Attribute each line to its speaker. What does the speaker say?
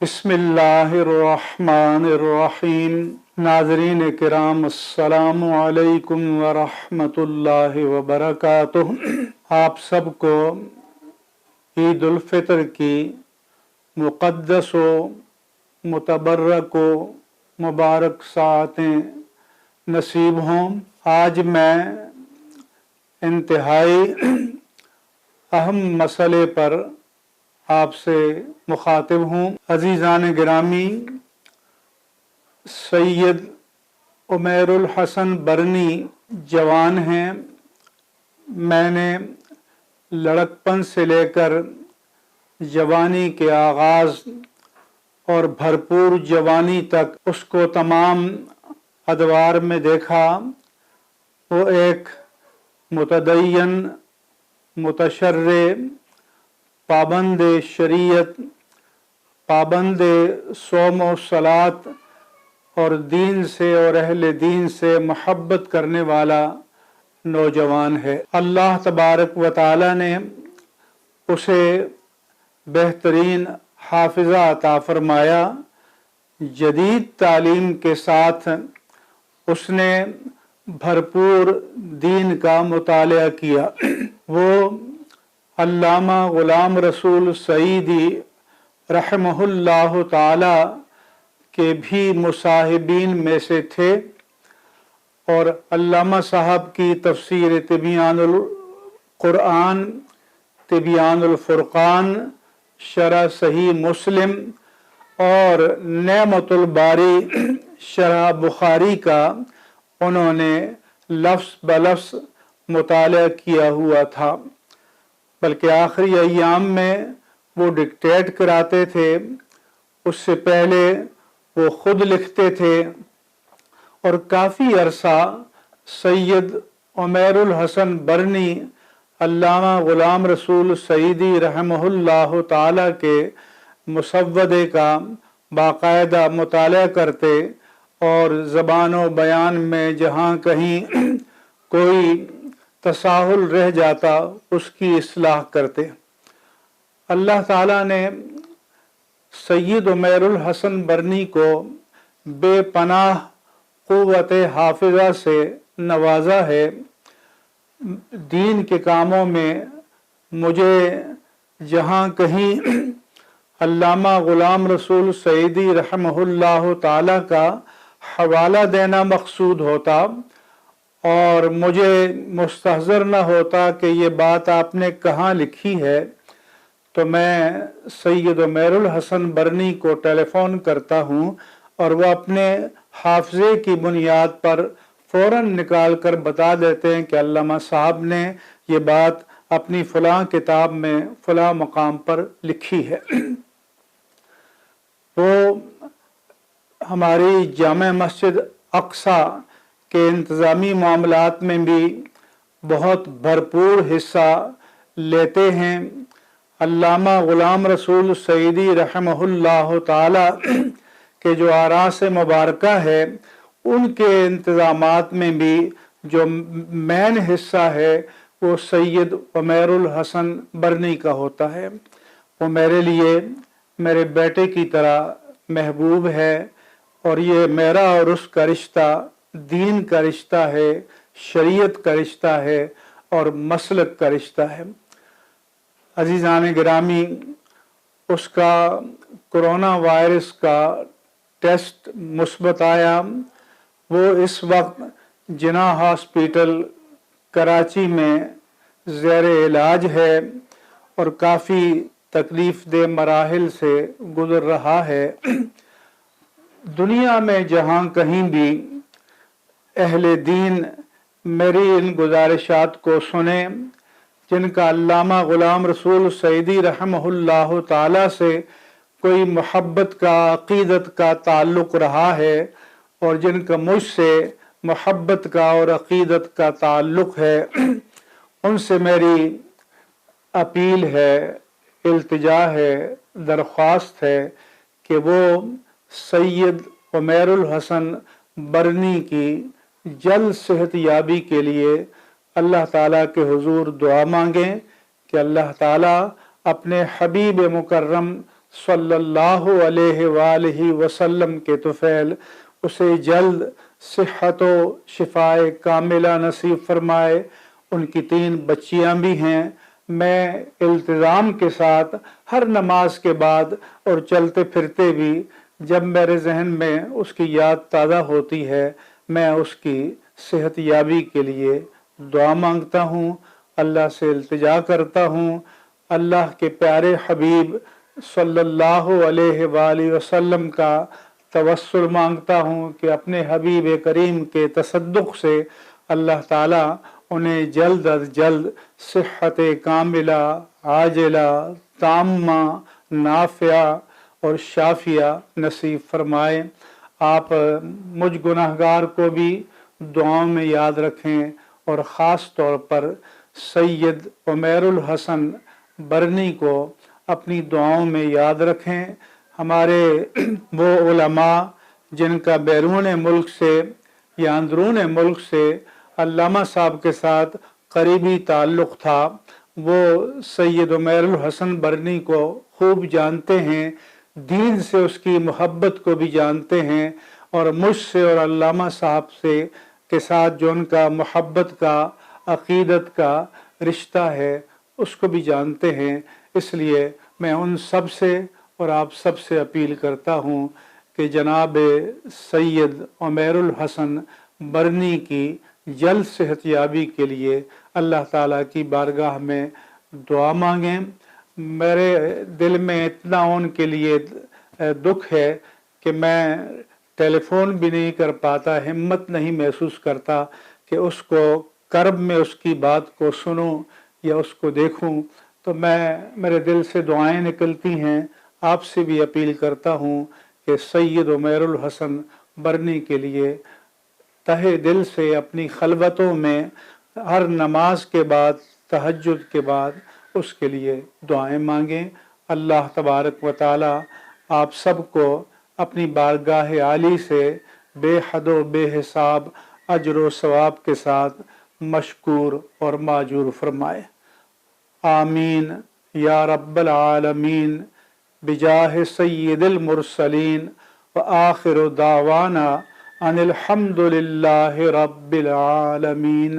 Speaker 1: बिस्मिल्लाहिर्रहमानिर्रहीम। नाज़रीन किराम, अस्सलामु अलैकुम वरहमतुल्लाहि वबरकातुह। आप सबको ईद उल फितर की मुक़द्दस व मुतबर्रक व मुबारक साअतें नसीब हों। आज मैं इंतहाई अहम मसले पर आपसे मुखातिब हूँ। अज़ीज़ान गिरामी, सैयद उमैरुल हसन बरनी जवान हैं। मैंने लड़कपन से लेकर जवानी के आगाज़ और भरपूर जवानी तक उसको तमाम अदवार में देखा। वो एक मुतदय्यन, मुतशर्रे, पाबंद शरीयत, पाबंद सौम व सलात और दीन से और अहले दीन से मोहब्बत करने वाला नौजवान है। अल्लाह तबारक व तआला ने उसे बेहतरीन हाफिज़ा अता फरमाया। जदीद तालीम के साथ उसने भरपूर दीन का मुतालिया किया। वो अल्लामा ग़ुलाम रसूल सईदी रहमहुल्लाह ताला के भी मुसाहिबीन में से थे और अल्लामा साहब की तफसीर तिबियानुल कुरान, तिबियानुल फुरकान, शरह सही मुस्लिम और नेमतुल बारी शरह बुखारी का उन्होंने लफ्ज़ बलफ्ज़ मुतालिया किया हुआ था। बल्कि आखिरी अय्याम में वो डिक्टेट कराते थे, उससे पहले वो ख़ुद लिखते थे और काफ़ी अरसा सैयद उमैरुल हसन बरनी अल्लामा ग़ुलाम रसूल सईदी रहमहुल्लाह ताला के मुसव्वदे का बाकायदा मुतालिया करते और ज़बान व बयान में जहाँ कहीं कोई तसाहुल रह जाता उसकी इस्लाह करते। अल्लाह ताला ने सैयद उमैरुल हसन बरनी को बेपनाह क़ुव्वत हाफिज़ा से नवाजा है। दीन के कामों में मुझे जहाँ कहीं अल्लामा ग़ुलाम रसूल सईदी रहमहुल्लाह ताला का हवाला देना मकसूद होता और मुझे मुस्तहज़र न होता कि ये बात आपने कहाँ लिखी है, तो मैं सैयद उमैरुल हसन बरनी को टेलीफ़ोन करता हूँ और वह अपने हाफ़ज़े की बुनियाद पर फ़ौरन निकाल कर बता देते हैं कि अल्लामा साहब ने ये बात अपनी फ़लाँ किताब में फ़लाँ मकाम पर लिखी है। वो हमारी जामे मस्जिद अक्सा के इंतज़ामी मामलात में भी बहुत भरपूर हिस्सा लेते हैं। अल्लामा ग़ुलाम रसूल सईदी रहमहुल्लाह ताला के जो आरास मुबारका है, उनके इंतज़ामात में भी जो मेन हिस्सा है वो सैयद उमैरुल हसन बरनी का होता है। वो मेरे लिए मेरे बेटे की तरह महबूब है और ये मेरा और उसका रिश्ता दीन का रिश्ता है, शरीयत का रिश्ता है और मसलक का रिश्ता है। अज़ीज़ान गिरामी, उसका कोरोना वायरस का टेस्ट मुस्बत आया। वो इस वक्त जिना हॉस्पिटल कराची में ज़ेर इलाज है और काफ़ी तकलीफ़ दे मराहिल से गुज़र रहा है। दुनिया में जहाँ कहीं भी अहले दीन मेरी इन गुजारिशात को सुने, जिनका अल्लामा ग़ुलाम रसूल सईदी रहमहुल्लाह ताला से कोई मोहब्बत का, अक़ीदत का ताल्लुक़ रहा है और जिनका मुझसे मोहब्बत का और अक़ीदत का ताल्लुक़ है, उनसे मेरी अपील है, इल्तिजा है, दरख्वास्त है कि वो सैयद उमैरुल हसन बरनी की जल्द सेहत याबी के लिए अल्लाह ताला के हुजूर दुआ मांगें कि अल्लाह ताला अपने हबीब मुकर्रम सल्लल्लाहु अलैहि वालैहि वसल्लम के तुफैल उसे जल्द सेहत व शिफाए कामिला नसीब फरमाए। उनकी 3 बच्चियां भी हैं। मैं इल्तिज़ाम के साथ हर नमाज के बाद और चलते फिरते भी जब मेरे जहन में उसकी याद ताज़ा होती है, मैं उसकी सेहत याबी के लिए दुआ मांगता हूँ, अल्लाह से इल्तिजा करता हूँ। अल्लाह के प्यारे हबीब सल्लल्लाहु अलैहि वसल्लम का तवस्सुल मांगता हूँ कि अपने हबीब करीम के तसद्दुक़ से अल्लाह ताला उन्हें जल्द अज जल्द सेहत कामिला, आजिला, ताम्मा, नाफिया और शाफिया नसीब फरमाए। आप मुझ गुनाहगार को भी दुआओं में याद रखें और ख़ास तौर पर सैयद उमैरुल हसन बरनी को अपनी दुआओं में याद रखें। हमारे वो उलमा जिनका बैरून मुल्क से या अंदरून मुल्क से अल्लामा साहब के साथ करीबी ताल्लुक़ था, वो सैयद उमैरुल हसन बरनी को खूब जानते हैं, दीन से उसकी मोहब्बत को भी जानते हैं और मुझसे और अल्लामा साहब से के साथ जो उनका मोहब्बत का, अक़ीदत का रिश्ता है उसको भी जानते हैं। इसलिए मैं उन सब से और आप सब से अपील करता हूँ कि जनाब सैयद उमैरुल हसन बरनी की जल्द सेहतयाबी के लिए अल्लाह ताला की बारगाह में दुआ मांगें। मेरे दिल में इतना उनके लिए दुख है कि मैं टेलीफोन भी नहीं कर पाता, हिम्मत नहीं महसूस करता कि उसको कर्ब में उसकी बात को सुनूं या उसको देखूं। तो मेरे दिल से दुआएं निकलती हैं। आपसे भी अपील करता हूं कि सैयद उमैरुल हसन बरनी के लिए तहे दिल से अपनी खलवतों में हर नमाज के बाद, तहज्जुद के बाद उसके लिए दुआएं मांगें। अल्लाह तबारक व तआला आप सबको अपनी बारगाह आली से बेहद व बेहिसाब अजर व सवाब के साथ मशकूर और माजूर फरमाए। आमीन या रब्बल आलमीन बिजाह सय्यिदिल मुरसलीन व आखिर दावाना अनिल हम्दुलिल्लाहि रब्बिल आलमीन।